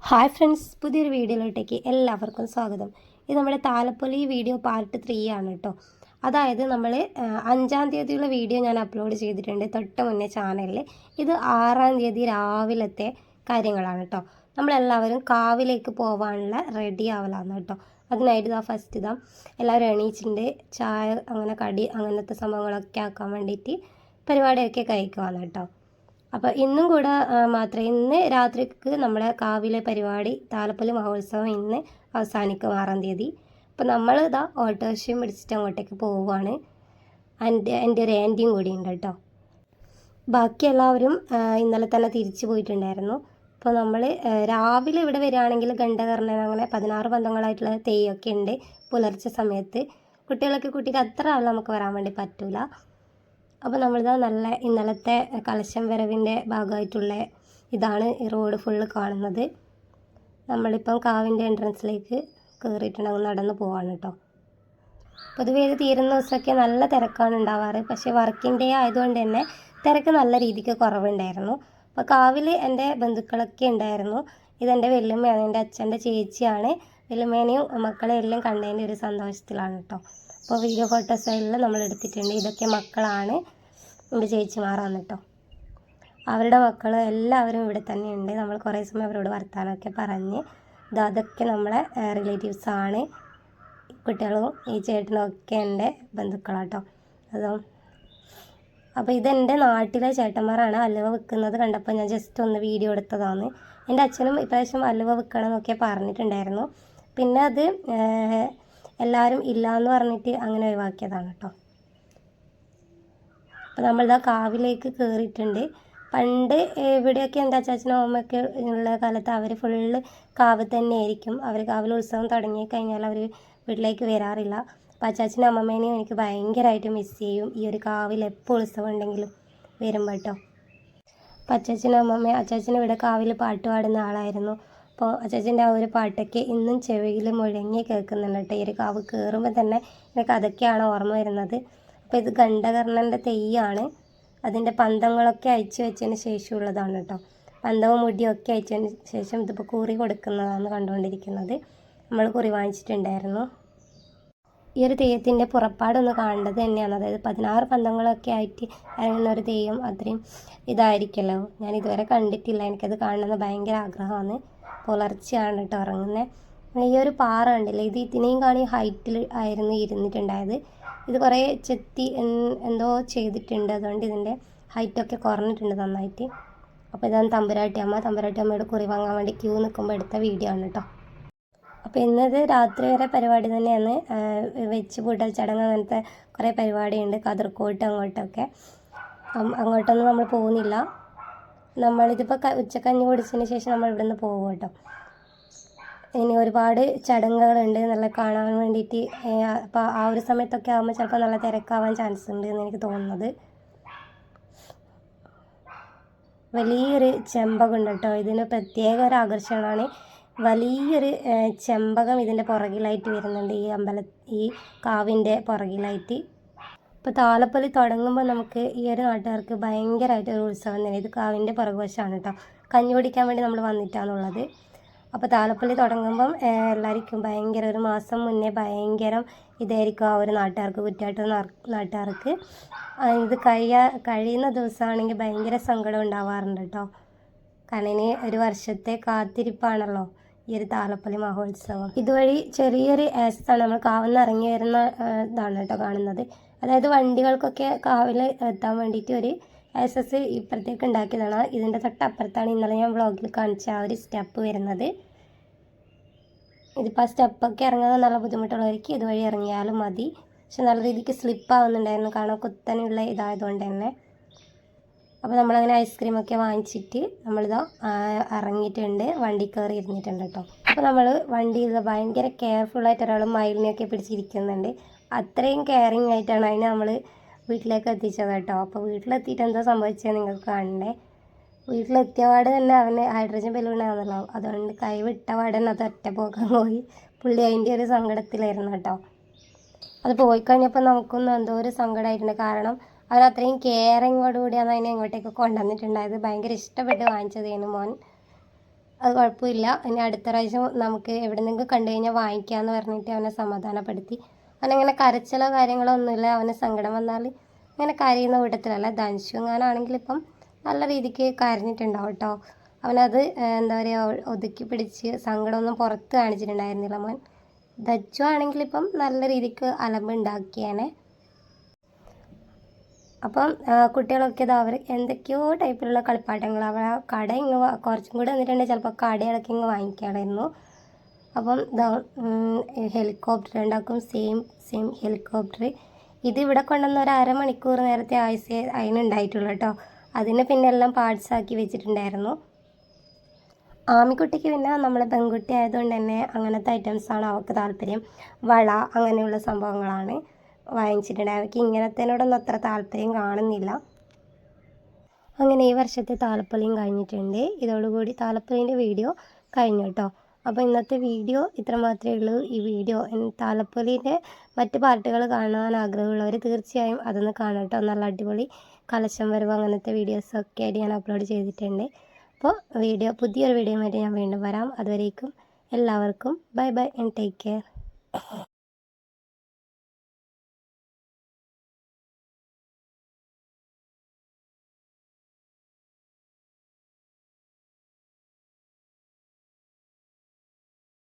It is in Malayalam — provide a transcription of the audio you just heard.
ഹായ് ഫ്രണ്ട്സ്, പുതിയൊരു വീഡിയോയിലോട്ടേക്ക് എല്ലാവർക്കും സ്വാഗതം. ഇത് നമ്മുടെ താലപ്പൊലി വീഡിയോ പാർട്ട് 3 ആണ് കേട്ടോ. അതായത് നമ്മൾ 5-ാം തീയതിയുള്ള വീഡിയോ ഞാൻ അപ്ലോഡ് ചെയ്തിട്ടുണ്ട് തൊട്ട് മുന്നേ ചാനലിൽ. ഇത് 6-ാം തീയതി രാവിലത്തെ കാര്യങ്ങളാണ് കേട്ടോ. നമ്മളെല്ലാവരും കാവിലേക്ക് പോകാനുള്ള റെഡി ആവലാണ് കേട്ടോ. അതിനായിട്ട് ഫസ്റ്റ് എല്ലാവരും എണീച്ചിട്ടുണ്ട്. ചായ അങ്ങനെ കടി അങ്ങനത്തെ സംഭവങ്ങളൊക്കെ ആക്കാൻ വേണ്ടിയിട്ട് പരിപാടിയൊക്കെ കഴിക്കുവാണ് കേട്ടോ. അപ്പോൾ ഇന്നും കൂടെ മാത്രമേ ഇന്ന് രാത്രിക്ക് നമ്മുടെ കാവിലെ പരിപാടി താലപ്പൊലി മഹോത്സവം ഇന്ന് അവസാനിക്കും 6-ാം തീയതി. അപ്പോൾ നമ്മൾ ഓട്ടോറിക്ഷയും പിടിച്ചിട്ട് അങ്ങോട്ടേക്ക് പോവുകയാണ്. എൻ്റെ ഒരു ആൻറ്റിയും കൂടി ഉണ്ട് കേട്ടോ. ബാക്കി എല്ലാവരും ഇന്നലെ തന്നെ തിരിച്ചു പോയിട്ടുണ്ടായിരുന്നു. അപ്പോൾ നമ്മൾ രാവിലെ ഇവിടെ വരികയാണെങ്കിൽ ഗണ്ഡകർണൻ അങ്ങനെ 16 പന്തങ്ങളായിട്ടുള്ള തെയ്യമൊക്കെ ഉണ്ട് പുലർച്ചെ സമയത്ത്. കുട്ടികളൊക്കെ കൂട്ടിയിട്ട് അത്ര നമുക്ക് വരാൻ വേണ്ടി പറ്റില്ല. അപ്പോൾ നല്ല ഇന്നലത്തെ കലശം വരവിൻ്റെ ഭാഗമായിട്ടുള്ള ഇതാണ് ഈ റോഡ് ഫുള്ള് കാണുന്നത്. നമ്മളിപ്പം കാവിൻ്റെ എൻട്രൻസിലേക്ക് കയറിയിട്ടുണ്ടെങ്കിൽ നടന്ന് പോവാണ് കേട്ടോ. പൊതുവേ ഇത് തീരുന്ന ദിവസമൊക്കെ നല്ല തിരക്കാണ് ഉണ്ടാവാറ്. പക്ഷേ വർക്കിംഗ് ഡേ ആയതുകൊണ്ട് തന്നെ തിരക്ക് നല്ല രീതിക്ക് കുറവുണ്ടായിരുന്നു. അപ്പോൾ കാവിൽ എൻ്റെ ബന്ധുക്കളൊക്കെ ഉണ്ടായിരുന്നു. ഇതെൻ്റെ വല്യമ്മയാണ്, എൻ്റെ അച്ഛൻ്റെ ചേച്ചിയാണ്. വല്യമ്മേനെയും മക്കളെ എല്ലാം കണ്ടതിൻ്റെ ഒരു സന്തോഷത്തിലാണ് കേട്ടോ. അപ്പോൾ വീഡിയോ ഫോട്ടോസ് എല്ലാം നമ്മൾ എടുത്തിട്ടുണ്ട്. ഇതൊക്കെ മക്കളാണ്, എൻ്റെ ചേച്ചിമാരാണ് കേട്ടോ. അവരുടെ മക്കൾ എല്ലാവരും ഇവിടെ തന്നെയുണ്ട്. നമ്മൾ കുറേ സമയം അവരോട് വർത്താനമൊക്കെ പറഞ്ഞ് അതൊക്കെ നമ്മളെ റിലേറ്റീവ്സാണ്. കുട്ടികളും ഈ ചേട്ടനും ഒക്കെ എൻ്റെ ബന്ധുക്കളാട്ടോ. അപ്പോൾ ഇതെൻ്റെ നാട്ടിലെ ചേട്ടന്മാരാണ്. അലുവ വിൽക്കുന്നത് കണ്ടപ്പോൾ ഞാൻ ജസ്റ്റ് ഒന്ന് വീഡിയോ എടുത്തതാണ്. എൻ്റെ അച്ഛനും ഇപ്രാവശ്യം അലുവ വിൽക്കണം എന്നൊക്കെ പറഞ്ഞിട്ടുണ്ടായിരുന്നു. പിന്നെ അത് എല്ലാവരും ഇല്ലയെന്ന് പറഞ്ഞിട്ട് അങ്ങനെ ഒഴിവാക്കിയതാണ് കേട്ടോ. അപ്പോൾ നമ്മളിതാ കാവിലേക്ക് കയറിയിട്ടുണ്ട്. പണ്ട് ഇവിടെയൊക്കെ എൻ്റെ അച്ചാച്ചനും അമ്മയൊക്കെ ഉള്ള കാലത്ത് അവർ ഫുള്ള് കാവ് തന്നെ ആയിരിക്കും. അവർ കാവിൽ ഉത്സവം തുടങ്ങി കഴിഞ്ഞാൽ അവർ വീട്ടിലേക്ക് വരാറില്ല. അപ്പോൾ അച്ചാച്ചനും അമ്മമ്മേനെയും എനിക്ക് ഭയങ്കരമായിട്ട് മിസ് ചെയ്യും ഈ ഒരു കാവിൽ എപ്പോൾ ഉത്സവം ഉണ്ടെങ്കിലും വരുമ്പോൾ കേട്ടോ. അപ്പോൾ അച്ചാച്ചനും ഇവിടെ കാവിൽ പാട്ട് പാടുന്ന ആളായിരുന്നു. അപ്പോൾ അച്ചാച്ചൻ്റെ ആ ഒരു പാട്ടൊക്കെ ഇന്നും ചെവിയിൽ മുഴങ്ങി കേൾക്കുന്നുണ്ട് കേട്ടോ. ഈ ഒരു കാവ് കയറുമ്പോൾ തന്നെ എനിക്ക് അതൊക്കെയാണ് ഓർമ്മ വരുന്നത്. അപ്പോൾ ഇത് ഗണ്ഡകർണൻ്റെ തെയ്യാണ്. അതിൻ്റെ പന്തങ്ങളൊക്കെ അയച്ചു വെച്ചതിന് ശേഷമുള്ളതാണ് കേട്ടോ. പന്തവും മുടിയൊക്കെ അയച്ചതിന് ശേഷം ഇതിപ്പോൾ കുറി കൊടുക്കുന്നതാണ് കണ്ടുകൊണ്ടിരിക്കുന്നത്. നമ്മൾ കുറി വാങ്ങിച്ചിട്ടുണ്ടായിരുന്നു. ഈ ഒരു തെയ്യത്തിൻ്റെ പുറപ്പാടൊന്ന് കാണേണ്ടത് തന്നെയാണ്. അതായത് 16 പന്തങ്ങളൊക്കെ ആയിട്ട് ഇറങ്ങുന്ന ഒരു തെയ്യം അത്രയും ഇതായിരിക്കുമല്ലോ. ഞാൻ ഇതുവരെ കണ്ടിട്ടില്ല. എനിക്കത് കാണണമെന്ന് ഭയങ്കര ആഗ്രഹമാണ്. പുലർച്ചെയാണ് കേട്ടോ ഇറങ്ങുന്നത്. ഈ ഒരു പാറ ഉണ്ടല്ലോ, ഇത് ഇതിനെയും കാണി ഹൈറ്റിൽ ആയിരുന്നു ഇരുന്നിട്ടുണ്ടായത്. ഇത് കുറേ ചെത്തി എന്തോ ചെയ്തിട്ടുണ്ട്. അതുകൊണ്ട് ഇതിൻ്റെ ഹൈറ്റൊക്കെ കുറഞ്ഞിട്ടുണ്ട് നന്നായിട്ട്. അപ്പോൾ ഇതാണ് തമ്പുരാട്ടിയമ്മയുടെ കുറി വാങ്ങാൻ വേണ്ടി ക്യൂ നിൽക്കുമ്പോൾ എടുത്ത വീഡിയോ ആണ് കേട്ടോ. അപ്പോൾ ഇന്നത് രാത്രി വരെ പരിപാടി തന്നെയാണ്. വെച്ച് പൂട്ടൽ ചടങ്ങ് അങ്ങനത്തെ കുറേ പരിപാടിയുണ്ട്. കതിർക്കോട്ട് അങ്ങോട്ടൊന്നും നമ്മൾ പോകുന്നില്ല. നമ്മളിതിപ്പോൾ ഉച്ചക്കഞ്ഞി കുടിച്ചതിന് ശേഷം നമ്മൾ ഇവിടെ നിന്ന് പോകും കേട്ടോ. ഇനി ഒരുപാട് ചടങ്ങുകളുണ്ട് നല്ല കാണാൻ വേണ്ടിയിട്ട്. അപ്പോൾ ആ ഒരു സമയത്തൊക്കെ ആകുമ്പോൾ ചിലപ്പോൾ നല്ല തിരക്കാവാൻ ചാൻസ് ഉണ്ട് എന്ന് എനിക്ക് തോന്നുന്നത്. വലിയൊരു ചെമ്പകമുണ്ട് കേട്ടോ. ഇതിന് പ്രത്യേക ഒരു ആകർഷണമാണ്. വലിയൊരു ചെമ്പകം ഇതിൻ്റെ പുറകിലായിട്ട് വരുന്നുണ്ട്, ഈ കാവിൻ്റെ പുറകിലായിട്ട്. ഇപ്പോൾ താലപ്പൊലി തുടങ്ങുമ്പോൾ നമുക്ക് ഈ ഒരു നാട്ടുകാർക്ക് ഭയങ്കരമായിട്ടൊരു ഉത്സവം തന്നെ. ഇത് കാവിൻ്റെ പുറകുവശമാണ് കേട്ടോ. കഞ്ഞി കുടിക്കാൻ വേണ്ടി നമ്മൾ വന്നിട്ടാണുള്ളത്. അപ്പോൾ താലപ്പൊലി തുടങ്ങുമ്പം എല്ലാവർക്കും ഭയങ്കര ഒരു മാസം മുന്നേ ഭയങ്കര ഇതായിരിക്കും ആ ഒരു നാട്ടുകാർക്ക്, കുറ്റാട്ടൂർ നാട്ടുകാർക്ക്. ഇത് കഴിയുന്ന ദിവസമാണെങ്കിൽ ഭയങ്കര സങ്കടം ഉണ്ടാവാറുണ്ട് കേട്ടോ. കാരണം ഇനി ഒരു വർഷത്തെ കാത്തിരിപ്പാണല്ലോ ഈ ഒരു താലപ്പൊലി മഹോത്സവം. ഇതുവഴി ചെറിയൊരു ആക്സസാണ് നമ്മൾ കാവിൽ ഇറങ്ങി വരുന്ന ഇതാണ് കേട്ടോ കാണുന്നത്. അതായത് വണ്ടികൾക്കൊക്കെ കാവിൽ എത്താൻ വേണ്ടിയിട്ട് ഒരു ആക്സസ് ഇപ്പുറത്തേക്ക് ഉണ്ടാക്കിയതാണ്. ഇതിൻ്റെ തൊട്ടപ്പുറത്താണ് ഇന്നലെ ഞാൻ വ്ളോഗിൽ കാണിച്ച ആ ഒരു സ്റ്റെപ്പ് വരുന്നത്. ഇതിപ്പോൾ ആ സ്റ്റെപ്പൊക്കെ ഇറങ്ങുന്നത് നല്ല ബുദ്ധിമുട്ടുള്ളവർക്ക് ഇതുവഴി ഇറങ്ങിയാലും മതി. പക്ഷെ നല്ല രീതിക്ക് സ്ലിപ്പാവുന്നുണ്ടായിരുന്നു, കാരണം കുത്തനെയുള്ള ഇതായതുകൊണ്ട് തന്നെ. അപ്പോൾ നമ്മളങ്ങനെ ഐസ്ക്രീമൊക്കെ വാങ്ങിച്ചിട്ട് നമ്മളിതാ ഇറങ്ങിയിട്ടുണ്ട്, വണ്ടി കയറി ഇരുന്നിട്ടുണ്ട് കേട്ടോ. അപ്പോൾ നമ്മൾ വണ്ടിയിൽ ഭയങ്കര കെയർഫുള്ളായിട്ട് ഒരാൾ മയിലിനെയൊക്കെ പിടിച്ചിരിക്കുന്നുണ്ട്. അത്രയും കെയറിങ് ആയിട്ടാണ് അതിനെ നമ്മൾ വീട്ടിലേക്ക് എത്തിച്ചത് കേട്ടോ. അപ്പോൾ വീട്ടിലെത്തിയിട്ട് എന്താ സംഭവിച്ചത് നിങ്ങൾക്ക് കാണണ്ടേ. വീട്ടിലെത്തിയ പാട് തന്നെ അവന് ഹൈഡ്രജൻ ബലൂണാണല്ലോ, അതുകൊണ്ട് കൈ വിട്ട പാട് തന്നെ അത് ഒറ്റ പോക്കാൻ പോയി. പുള്ളി അതിൻ്റെ ഒരു സങ്കടത്തിലായിരുന്നു കേട്ടോ. അത് പോയി കഴിഞ്ഞപ്പോൾ നമുക്കൊന്നും എന്തോ ഒരു സങ്കടമായിട്ടുണ്ട്. കാരണം അവൻ അത്രയും കെയറിങ്ങോടുകൂടിയാണ് അതിനെ ഇങ്ങോട്ടേക്ക് കൊണ്ടുവന്നിട്ടുണ്ടായത്. ഭയങ്കര ഇഷ്ടപ്പെട്ട് വാങ്ങിച്ചതേനു മോൻ. അത് കുഴപ്പമില്ല, ഇനി അടുത്ത പ്രാവശ്യം നമുക്ക് എവിടെന്നെങ്കിലും കണ്ടു കഴിഞ്ഞാൽ വാങ്ങിക്കാമെന്ന് പറഞ്ഞിട്ട് അവനെ സമാധാനപ്പെടുത്തി. അവനങ്ങനെ കരച്ചിലോ കാര്യങ്ങളോ ഒന്നുമില്ല. അവന് സങ്കടം വന്നാൽ അങ്ങനെ കരയുന്ന കൂട്ടത്തിലല്ല. ധനുഷു എങ്ങാനാണെങ്കിൽ ഇപ്പം നല്ല രീതിക്ക് കരഞ്ഞിട്ടുണ്ടാവും കേട്ടോ. അവനത് എന്താ പറയുക, ഒതുക്കി പിടിച്ച് സങ്കടമൊന്നും പുറത്ത് കാണിച്ചിട്ടുണ്ടായിരുന്നില്ല മോൻ. ദജ്ജു ആണെങ്കിൽ ഇപ്പം നല്ല രീതിക്ക് അലമ്പുണ്ടാക്കിയേനെ. അപ്പം കുട്ടികളൊക്കെ ഇതാ അവർ എന്തൊക്കെയോ ടൈപ്പിലുള്ള കളിപ്പാട്ടങ്ങൾ അവർ ആ കട ഇങ്ങ് കുറച്ചും കൂടെ വന്നിട്ടുണ്ടെങ്കിൽ ചിലപ്പോൾ കടയിളക്കി ഇങ്ങ് വാങ്ങിക്കാമായിരുന്നു. അപ്പം ഇതാ ഹെലികോപ്റ്റർ ഉണ്ടാക്കും, സെയിം ഹെലികോപ്റ്റർ. ഇത് ഇവിടെ കൊണ്ടുവന്ന ഒരു അരമണിക്കൂർ നേരത്തെ ആയുസേ അതിനുണ്ടായിട്ടുള്ളൂ കേട്ടോ. അതിന് പിന്നെ എല്ലാം പാർട്സ് ആക്കി വെച്ചിട്ടുണ്ടായിരുന്നു. ആമിക്കുട്ടിക്ക് പിന്നെ നമ്മൾ പെൺകുട്ടി ആയതുകൊണ്ട് തന്നെ അങ്ങനത്തെ ഐറ്റംസാണ് അവൾക്ക് താല്പര്യം. വള അങ്ങനെയുള്ള സംഭവങ്ങളാണ് വാങ്ങിച്ചിട്ടുണ്ട്. അവൾക്ക് ഇങ്ങനത്തേനോടൊന്നും അത്ര താല്പര്യം കാണുന്നില്ല. അങ്ങനെ ഈ വർഷത്തെ താലപ്പൊലിയും കഴിഞ്ഞിട്ടുണ്ട്. ഇതോടുകൂടി താലപ്പൊലീൻ്റെ വീഡിയോ കഴിഞ്ഞു കേട്ടോ. അപ്പോൾ ഇന്നത്തെ വീഡിയോ ഇത്ര മാത്രമേ ഉള്ളൂ. ഈ വീഡിയോ താലപ്പൊലീൻ്റെ മറ്റ് പാർട്ടുകൾ കാണാൻ ആഗ്രഹമുള്ളവർ തീർച്ചയായും അതൊന്ന് കാണാം കേട്ടോ. നല്ല അടിപൊളി കലശം വരവ് അങ്ങനത്തെ വീഡിയോസൊക്കെ ആയിട്ട് ഞാൻ അപ്ലോഡ് ചെയ്തിട്ടുണ്ട്. അപ്പോൾ പുതിയൊരു വീഡിയോ ആയിട്ട് ഞാൻ വീണ്ടും വരാം. അതുവരേക്കും എല്ലാവർക്കും bye bye and take care.